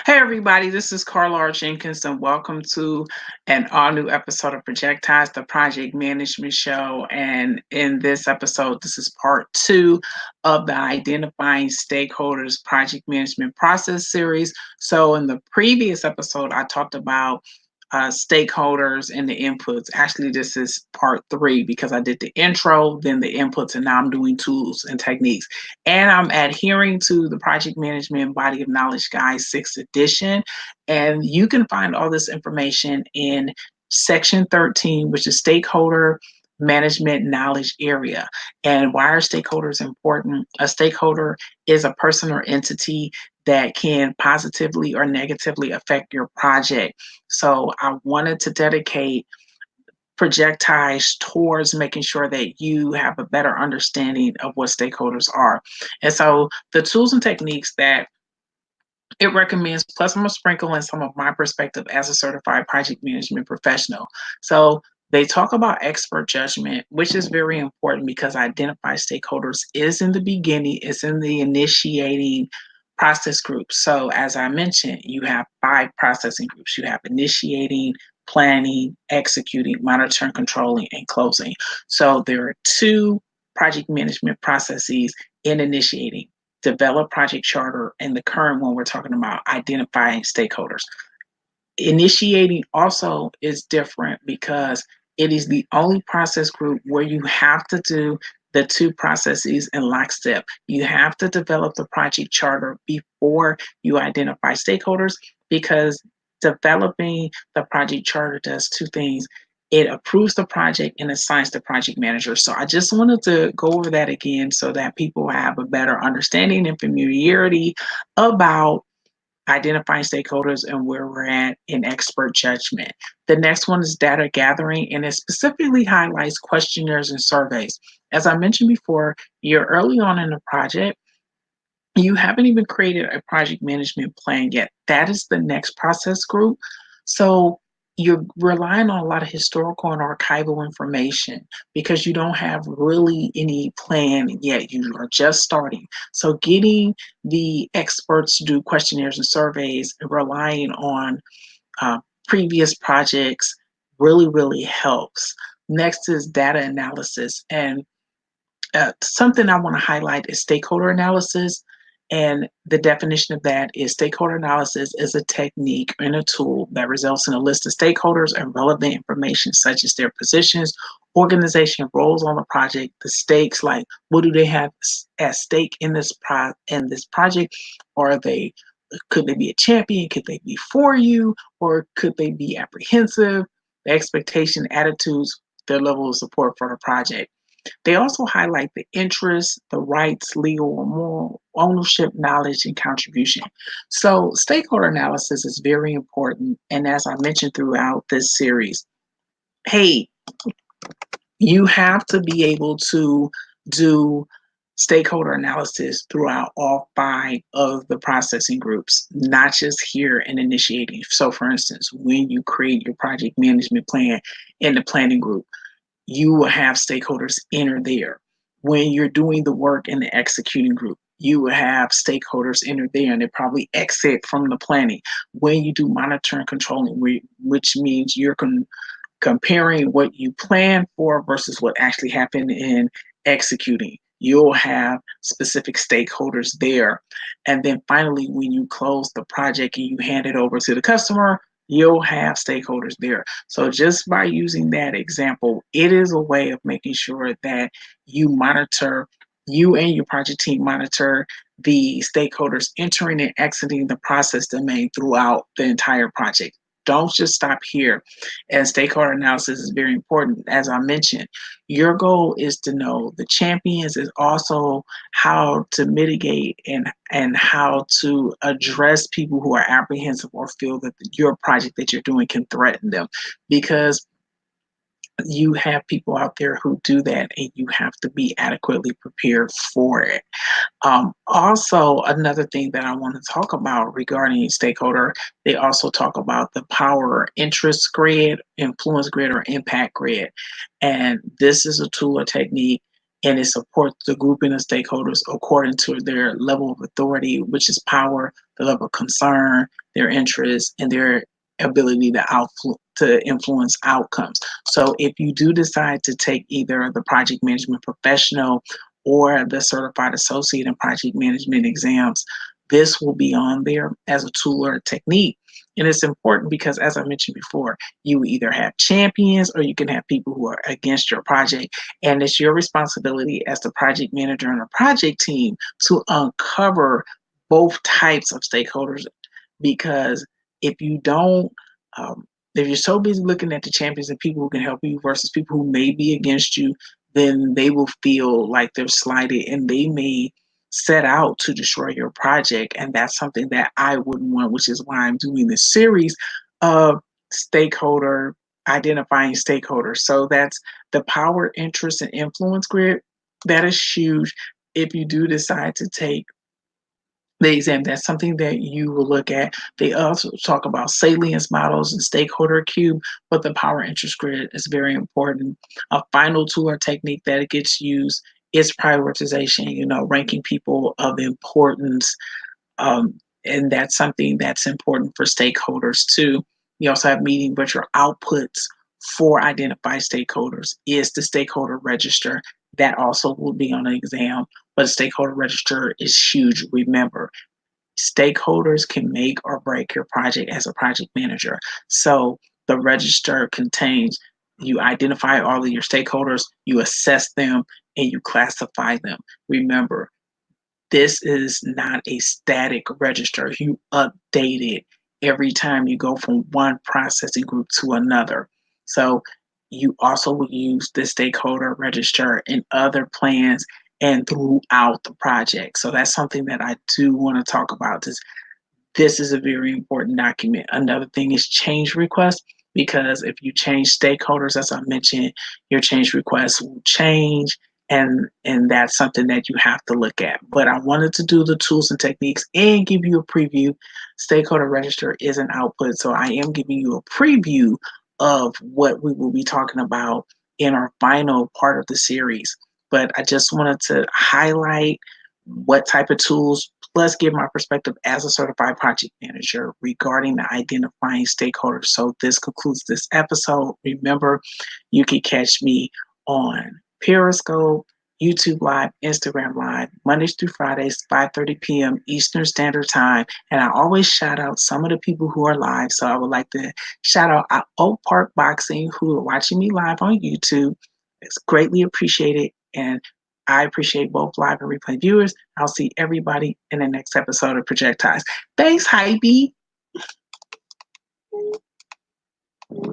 Hey everybody, this is Carla R. Jenkins, and welcome to an all-new episode of Projectized, the project management show. And in this episode, this is part two of the Identifying Stakeholders Project Management Process series. So in the previous episode, I talked about stakeholders and the inputs. Actually, this is part three because I did the intro, then the inputs, and now I'm doing tools and techniques. And I'm adhering to the Project Management Body of Knowledge Guide 6th edition. And you can find all this information in section 13, which is stakeholder management knowledge area. And why are stakeholders important? A stakeholder is a person or entity that can positively or negatively affect your project. So I wanted to dedicate Projectized towards making sure that you have a better understanding of what stakeholders are. And so the tools and techniques that it recommends, plus I'm gonna sprinkle in some of my perspective as a certified project management professional. So they talk about expert judgment, which is very important because identify stakeholders is in the beginning, it's in the initiating process groups. So as I mentioned, you have 5 processing groups. You have initiating, planning, executing, monitoring, controlling, and closing. So there are 2 project management processes in initiating: develop project charter, and the current one we're talking about, identifying stakeholders. Initiating also is different because it is the only process group where you have to do the 2 processes in lockstep. You have to develop the project charter before you identify stakeholders, because developing the project charter does 2 things. It approves the project and assigns the project manager. So I just wanted to go over that again so that people have a better understanding and familiarity about identifying stakeholders and where we're at in expert judgment. The next one is data gathering, and it specifically highlights questionnaires and surveys. As I mentioned before, you're early on in the project. You haven't even created a project management plan yet. That is the next process group. So you're relying on a lot of historical and archival information because you don't have really any plan yet. You are just starting. So getting the experts to do questionnaires and surveys, relying on uh, previous projects really, really helps. Next is data analysis. And something I want to highlight is stakeholder analysis. And the definition of that is stakeholder analysis is a technique and a tool that results in a list of stakeholders and relevant information such as their positions, organization, roles on the project, the stakes, like what do they have at stake in this project? Are they Could they be a champion? Could they be for you? Or could they be apprehensive? The expectation, attitudes, their level of support for the project. They also highlight the interests, the rights, legal or moral ownership, knowledge, and contribution. So, stakeholder analysis is very important. And as I mentioned throughout this series, hey, you have to be able to do stakeholder analysis throughout all 5 of the processing groups, not just here in initiating. So, for instance, when you create your project management plan in the planning group, you will have stakeholders enter there. When you're doing the work in the executing group, you will have stakeholders enter there, and they probably exit from the planning. When you do monitor and controlling, which means you're comparing what you plan for versus what actually happened in executing, you'll have specific stakeholders there. And then finally, when you close the project and you hand it over to the customer, you'll have stakeholders there. So just by using that example, it is a way of making sure that you and your project team monitor the stakeholders entering and exiting the process domain throughout the entire project. Don't just stop here. And stakeholder analysis is very important. As I mentioned, your goal is to know the champions, is also how to mitigate and how to address people who are apprehensive or feel that your project that you're doing can threaten them, because you have people out there who do that, and you have to be adequately prepared for it. Also, another thing that I want to talk about regarding stakeholder, they also talk about the power interest grid, influence grid, or impact grid. And this is a tool or technique and it supports the grouping of stakeholders according to their level of authority, which is power, the level of concern, their interest, and their ability to influence outcomes. So if you do decide to take either the project management professional or the certified associate in project management exams, this will be on there as a tool or a technique. And it's important because, as I mentioned before, you either have champions or you can have people who are against your project. And it's your responsibility as the project manager and a project team to uncover both types of stakeholders. Because if you don't, if you're so busy looking at the champions and people who can help you versus people who may be against you, then they will feel like they're slighted and they may set out to destroy your project. And that's something that I wouldn't want, which is why I'm doing this series of stakeholder identifying stakeholders. So that's the Power, Interest, and Influence Grid. That is huge. If you do decide to take the exam, that's something that you will look at. They also talk about salience models and stakeholder cube, but the Power Interest Grid is very important. A final tool or technique that gets used is prioritization, ranking people of importance. And that's something that's important for stakeholders too. You also have meeting, but your outputs for identified stakeholders is the stakeholder register. That also will be on an exam, but the stakeholder register is huge. Remember, stakeholders can make or break your project as a project manager. So the register contains, you identify all of your stakeholders, you assess them, and you classify them. Remember, this is not a static register. You update it every time you go from one processing group to another. So you also will use the stakeholder register in other plans and throughout the project. So that's something that I do want to talk about. This is a very important document. Another thing is change requests, because if you change stakeholders, as I mentioned, your change requests will change, and that's something that you have to look at. But I wanted to do the tools and techniques and give you a preview. Stakeholder register is an output, so I am giving you a preview of what we will be talking about in our final part of the series. But I just wanted to highlight what type of tools, plus give my perspective as a certified project manager regarding the identifying stakeholders. So this concludes this episode. Remember, you can catch me on Periscope, YouTube Live, Instagram Live, Mondays through Fridays, 5:30 p.m. Eastern Standard Time. And I always shout out some of the people who are live. So I would like to shout out Oak Park Boxing, who are watching me live on YouTube. It's greatly appreciated. And I appreciate both live and replay viewers. I'll see everybody in the next episode of Projectized. Thanks, Hype.